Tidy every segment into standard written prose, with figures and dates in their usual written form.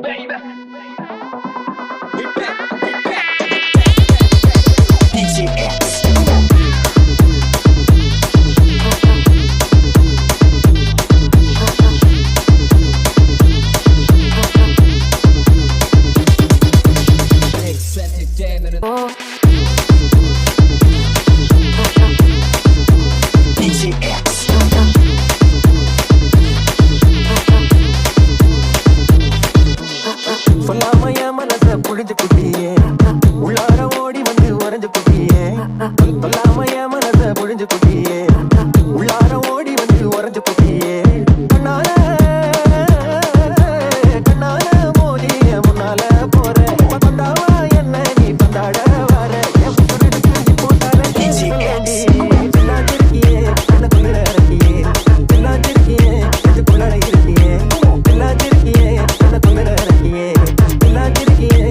baby. புழிஞ்சு குட்டியே உள்ளார ஓடி வந்து உறைஞ்சு குட்டியே சொல்லாம என் மனச புழிஞ்சு குட்டியே உள்ளார ஓடி வந்து உறைஞ்சு குட்டியே கண்ணால மோதி முன்னால போற பந்தாவா என்ன நீ பந்தாட வர போட்டால எல்லாத்திருக்கியே எனக்குள்ள இறக்கியே எல்லாத்திருக்கியே எனக்குள்ள இருக்கியே எல்லாத்திருக்கியே எனக்குள்ள இறக்கியே எல்லாத்திருக்கியே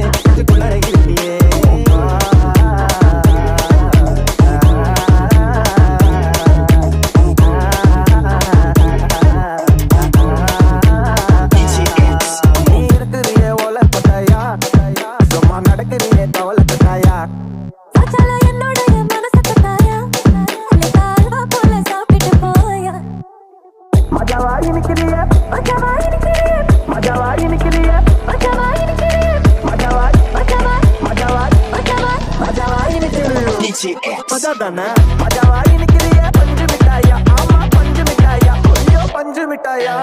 மஜாதானே மஜாவாய் நிக்கிறிய பஞ்சு மிட்டாயா ஆமா பஞ்சு மிட்டாயா கொஞ்சோ பஞ்சு மிட்டாயா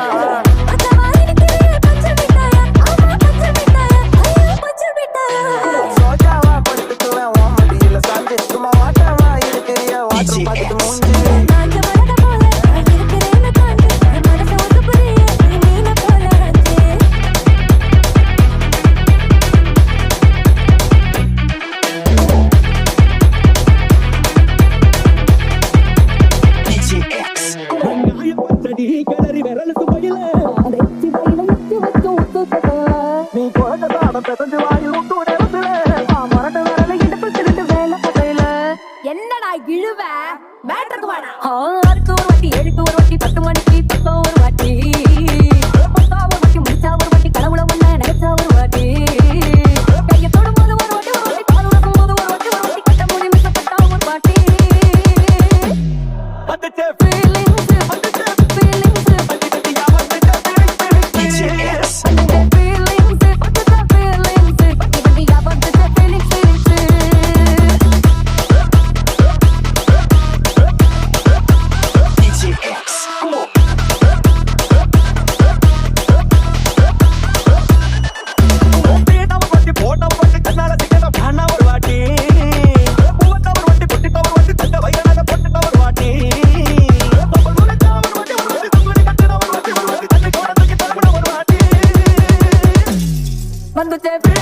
சோஜாவா படுத்துக்குவேன் ஓ மடியில சாஞ்சு சும்மா வாட்டவா இருக்கிறிய வாட்டர் பாத்துட்டு மூஞ்சி நீ போறதாட பெசஞ்சு வாயில் விட்டு நேரத்துல மரட்ட வரல இடுப்பு திருட்டு வேலை பத்தையில என்னடா இழுவ மேட்டருக்கு வாடா அடுத்து ஒரு வாட்டி எழுத்து ஒரு வாட்டி 10 மணிக்கு 10 ஒரு வாட்டி 10 ஒரு வாட்டி முடிச்சா ஒரு வாட்டி கடவுள ஒண்ணு நினைச்சா ஒரு வாட்டி கைய தொடும்போது ஒரு வாட்டி கால் உடக்கும் போது ஒரு வாட்டி கட்ட மூடி மிஸ் பட்டா ஒரு வாட்டி வந்துட்டே ஃபீலிங்ஸ் வந்துட்டே ஃபீலிங்ஸ் வந்துட்டியா வந்துட்டே ஃபீலிங்ஸ் வந்துட்டே